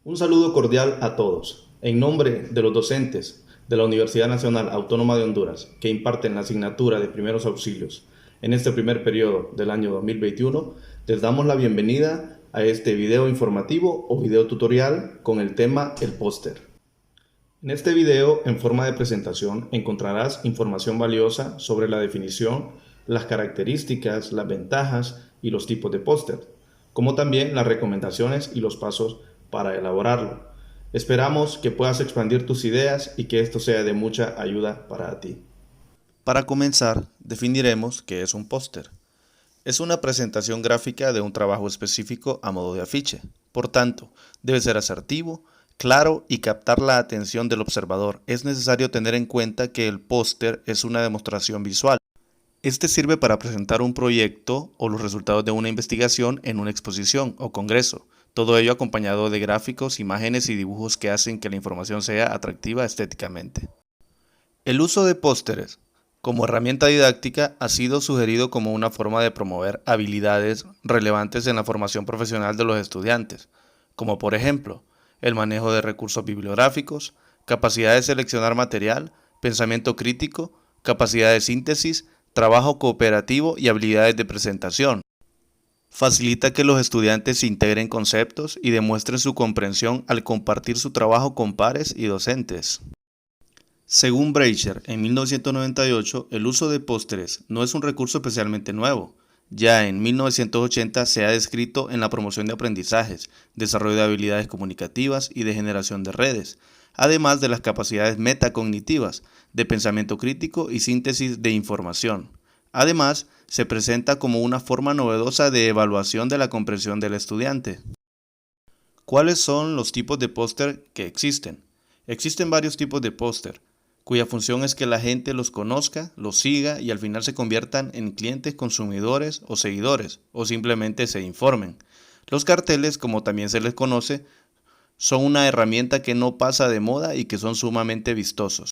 Un saludo cordial a todos. En nombre de los docentes de la Universidad Nacional Autónoma de Honduras que imparten la asignatura de primeros auxilios en este primer periodo del año 2021, les damos la bienvenida a este video informativo o video tutorial con el tema El póster. En este video, en forma de presentación, encontrarás información valiosa sobre la definición, las características, las ventajas y los tipos de póster, como también las recomendaciones y los pasos para elaborarlo. Esperamos que puedas expandir tus ideas y que esto sea de mucha ayuda para ti. Para comenzar, definiremos qué es un póster. Es una presentación gráfica de un trabajo específico a modo de afiche. Por tanto, debe ser asertivo, claro y captar la atención del observador. Es necesario tener en cuenta que el póster es una demostración visual. Este sirve para presentar un proyecto o los resultados de una investigación en una exposición o congreso. Todo ello acompañado de gráficos, imágenes y dibujos que hacen que la información sea atractiva estéticamente. El uso de pósteres como herramienta didáctica ha sido sugerido como una forma de promover habilidades relevantes en la formación profesional de los estudiantes, como por ejemplo, el manejo de recursos bibliográficos, capacidad de seleccionar material, pensamiento crítico, capacidad de síntesis, trabajo cooperativo y habilidades de presentación. Facilita que los estudiantes integren conceptos y demuestren su comprensión al compartir su trabajo con pares y docentes. Según Breicher, en 1998, el uso de pósteres no es un recurso especialmente nuevo. Ya en 1980 se ha descrito en la promoción de aprendizajes, desarrollo de habilidades comunicativas y de generación de redes, además de las capacidades metacognitivas, de pensamiento crítico y síntesis de información. Además, se presenta como una forma novedosa de evaluación de la comprensión del estudiante. ¿Cuáles son los tipos de póster que existen? Existen varios tipos de póster, cuya función es que la gente los conozca, los siga y al final se conviertan en clientes, consumidores o seguidores, o simplemente se informen. Los carteles, como también se les conoce, son una herramienta que no pasa de moda y que son sumamente vistosos.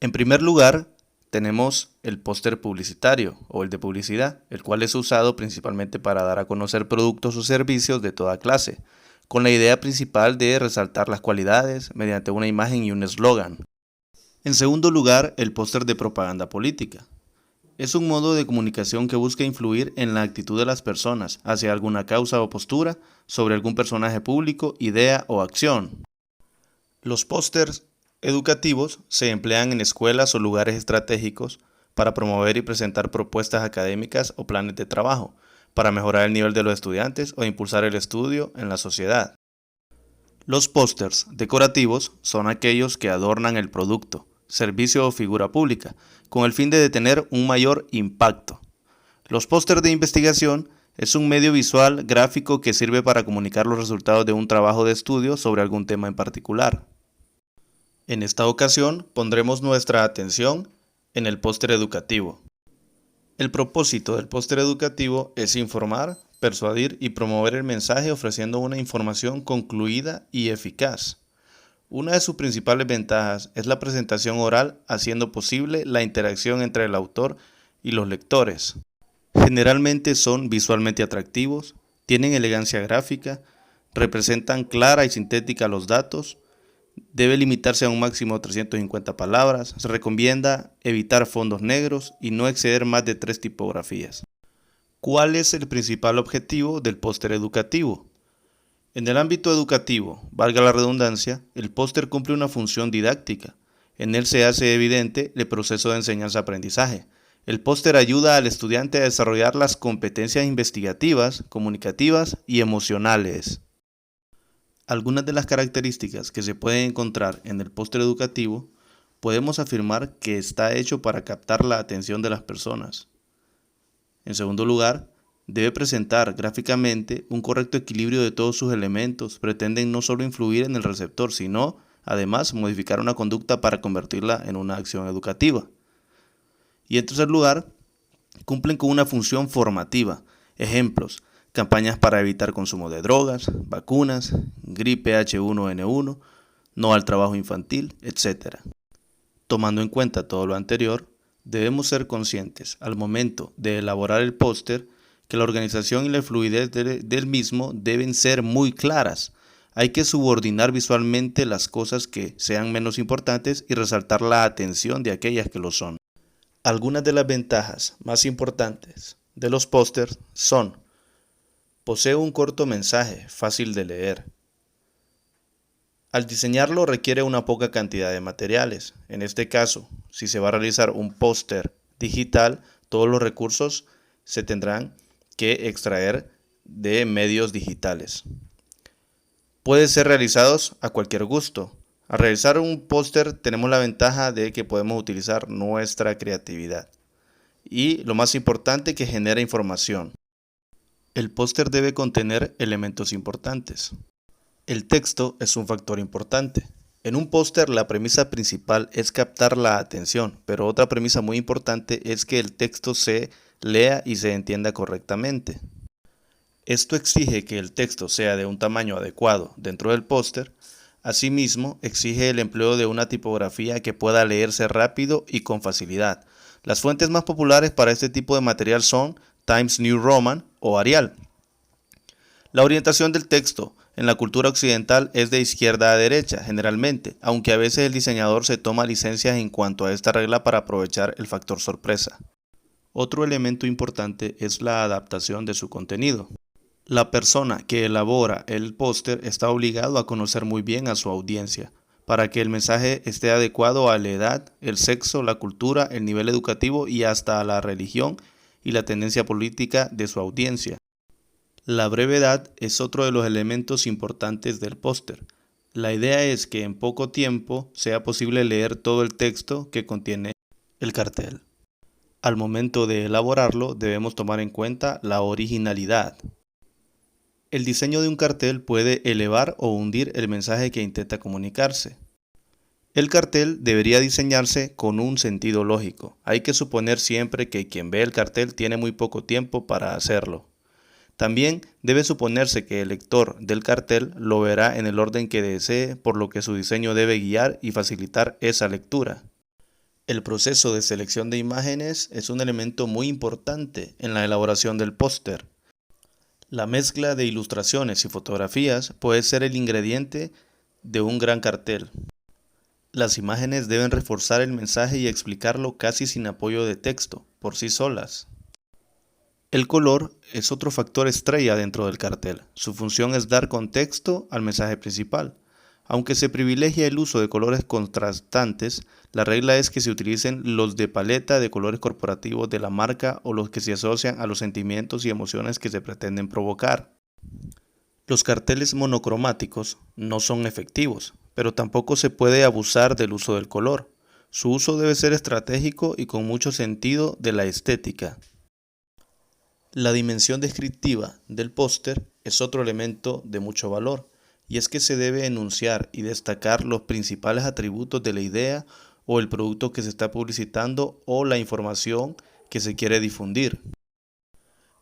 En primer lugar, tenemos el póster publicitario o el de publicidad, el cual es usado principalmente para dar a conocer productos o servicios de toda clase, con la idea principal de resaltar las cualidades mediante una imagen y un eslogan. En segundo lugar, el póster de propaganda política. Es un modo de comunicación que busca influir en la actitud de las personas hacia alguna causa o postura, sobre algún personaje público, idea o acción. Los pósters educativos se emplean en escuelas o lugares estratégicos para promover y presentar propuestas académicas o planes de trabajo, para mejorar el nivel de los estudiantes o impulsar el estudio en la sociedad. Los pósters decorativos son aquellos que adornan el producto, servicio o figura pública, con el fin de tener un mayor impacto. Los pósters de investigación es un medio visual gráfico que sirve para comunicar los resultados de un trabajo de estudio sobre algún tema en particular. En esta ocasión pondremos nuestra atención en el póster educativo. El propósito del póster educativo es informar, persuadir y promover el mensaje ofreciendo una información concluida y eficaz. Una de sus principales ventajas es la presentación oral, haciendo posible la interacción entre el autor y los lectores. Generalmente son visualmente atractivos, tienen elegancia gráfica, representan clara y sintética los datos, debe limitarse a un máximo de 350 palabras, se recomienda evitar fondos negros y no exceder más de 3 tipografías. ¿Cuál es el principal objetivo del póster educativo? En el ámbito educativo, valga la redundancia, el póster cumple una función didáctica. En él se hace evidente el proceso de enseñanza-aprendizaje. El póster ayuda al estudiante a desarrollar las competencias investigativas, comunicativas y emocionales. Algunas de las características que se pueden encontrar en el póster educativo, podemos afirmar que está hecho para captar la atención de las personas. En segundo lugar, debe presentar gráficamente un correcto equilibrio de todos sus elementos. Pretenden no solo influir en el receptor, sino, además, modificar una conducta para convertirla en una acción educativa. Y en tercer lugar, cumplen con una función formativa. Ejemplos: campañas para evitar consumo de drogas, vacunas, gripe H1N1, no al trabajo infantil, etc. Tomando en cuenta todo lo anterior, debemos ser conscientes al momento de elaborar el póster que la organización y la fluidez del mismo deben ser muy claras. Hay que subordinar visualmente las cosas que sean menos importantes y resaltar la atención de aquellas que lo son. Algunas de las ventajas más importantes de los pósters son: posee un corto mensaje, fácil de leer. Al diseñarlo requiere una poca cantidad de materiales. En este caso, si se va a realizar un póster digital, todos los recursos se tendrán que extraer de medios digitales. Puede ser realizados a cualquier gusto. Al realizar un póster tenemos la ventaja de que podemos utilizar nuestra creatividad. Y lo más importante, que genera información. El póster debe contener elementos importantes. El texto es un factor importante. En un póster la premisa principal es captar la atención, pero otra premisa muy importante es que el texto se lea y se entienda correctamente. Esto exige que el texto sea de un tamaño adecuado dentro del póster. Asimismo, exige el empleo de una tipografía que pueda leerse rápido y con facilidad. Las fuentes más populares para este tipo de material son Times New Roman o Arial. La orientación del texto en la cultura occidental es de izquierda a derecha, generalmente, aunque a veces el diseñador se toma licencias en cuanto a esta regla para aprovechar el factor sorpresa. Otro elemento importante es la adaptación de su contenido. La persona que elabora el póster está obligado a conocer muy bien a su audiencia, para que el mensaje esté adecuado a la edad, el sexo, la cultura, el nivel educativo y hasta a la religión y la tendencia política de su audiencia. La brevedad es otro de los elementos importantes del póster. La idea es que en poco tiempo sea posible leer todo el texto que contiene el cartel. Al momento de elaborarlo debemos tomar en cuenta la originalidad. El diseño de un cartel puede elevar o hundir el mensaje que intenta comunicarse. El cartel debería diseñarse con un sentido lógico. Hay que suponer siempre que quien ve el cartel tiene muy poco tiempo para hacerlo. También debe suponerse que el lector del cartel lo verá en el orden que desee, por lo que su diseño debe guiar y facilitar esa lectura. El proceso de selección de imágenes es un elemento muy importante en la elaboración del póster. La mezcla de ilustraciones y fotografías puede ser el ingrediente de un gran cartel. Las imágenes deben reforzar el mensaje y explicarlo casi sin apoyo de texto, por sí solas. El color es otro factor estrella dentro del cartel. Su función es dar contexto al mensaje principal. Aunque se privilegia el uso de colores contrastantes, la regla es que se utilicen los de paleta de colores corporativos de la marca o los que se asocian a los sentimientos y emociones que se pretenden provocar. Los carteles monocromáticos no son efectivos, pero tampoco se puede abusar del uso del color. Su uso debe ser estratégico y con mucho sentido de la estética. La dimensión descriptiva del póster es otro elemento de mucho valor, y es que se debe enunciar y destacar los principales atributos de la idea o el producto que se está publicitando o la información que se quiere difundir.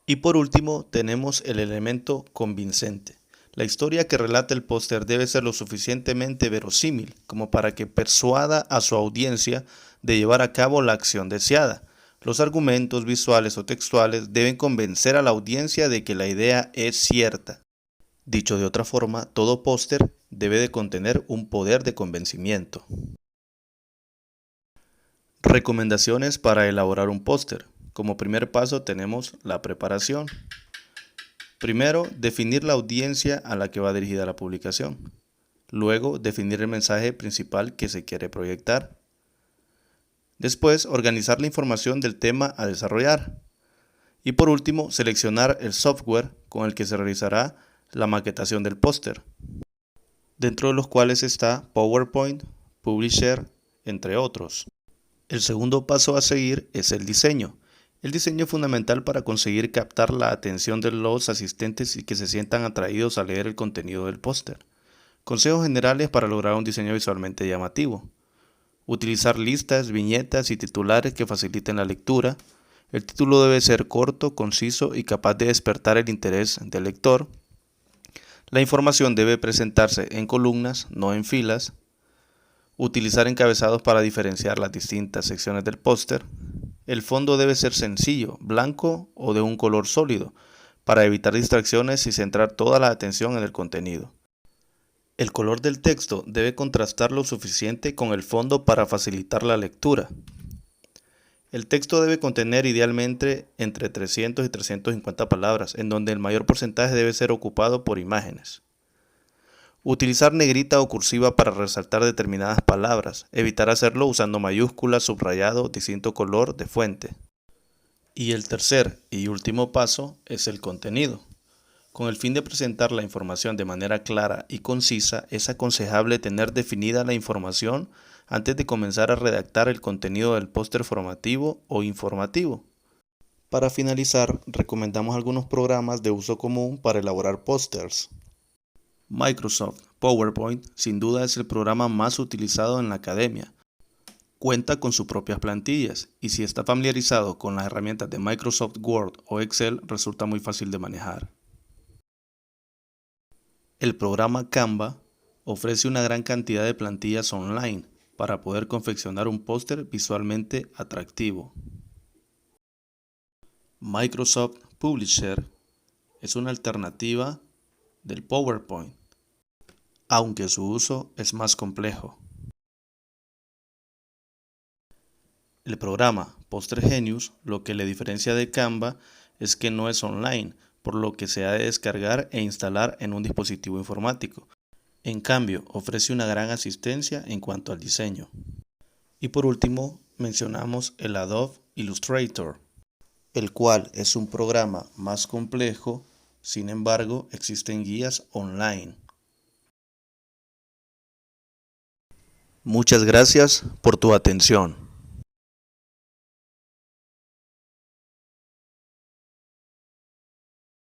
Y por último tenemos el elemento convincente. La historia que relata el póster debe ser lo suficientemente verosímil como para que persuada a su audiencia de llevar a cabo la acción deseada. Los argumentos visuales o textuales deben convencer a la audiencia de que la idea es cierta. Dicho de otra forma, todo póster debe de contener un poder de convencimiento. Recomendaciones para elaborar un póster. Como primer paso tenemos la preparación. Primero, definir la audiencia a la que va dirigida la publicación. Luego, definir el mensaje principal que se quiere proyectar. Después, organizar la información del tema a desarrollar. Y por último, seleccionar el software con el que se realizará la maquetación del póster, dentro de los cuales está PowerPoint, Publisher, entre otros. El segundo paso a seguir es el diseño. El diseño es fundamental para conseguir captar la atención de los asistentes y que se sientan atraídos a leer el contenido del póster. Consejos generales para lograr un diseño visualmente llamativo. Utilizar listas, viñetas y titulares que faciliten la lectura. El título debe ser corto, conciso y capaz de despertar el interés del lector. La información debe presentarse en columnas, no en filas. Utilizar encabezados para diferenciar las distintas secciones del póster. El fondo debe ser sencillo, blanco o de un color sólido, para evitar distracciones y centrar toda la atención en el contenido. El color del texto debe contrastar lo suficiente con el fondo para facilitar la lectura. El texto debe contener idealmente entre 300 y 350 palabras, en donde el mayor porcentaje debe ser ocupado por imágenes. Utilizar negrita o cursiva para resaltar determinadas palabras. Evitar hacerlo usando mayúsculas, subrayado, distinto color de fuente. Y el tercer y último paso es el contenido. Con el fin de presentar la información de manera clara y concisa, es aconsejable tener definida la información antes de comenzar a redactar el contenido del póster formativo o informativo. Para finalizar, recomendamos algunos programas de uso común para elaborar pósters. Microsoft PowerPoint sin duda es el programa más utilizado en la academia. Cuenta con sus propias plantillas y si está familiarizado con las herramientas de Microsoft Word o Excel resulta muy fácil de manejar. El programa Canva ofrece una gran cantidad de plantillas online para poder confeccionar un póster visualmente atractivo. Microsoft Publisher es una alternativa del PowerPoint, aunque su uso es más complejo. El programa Poster Genius, lo que le diferencia de Canva es que no es online, por lo que se ha de descargar e instalar en un dispositivo informático. En cambio, ofrece una gran asistencia en cuanto al diseño. Y por último, mencionamos el Adobe Illustrator, el cual es un programa más complejo, sin embargo, existen guías online. Muchas gracias por tu atención.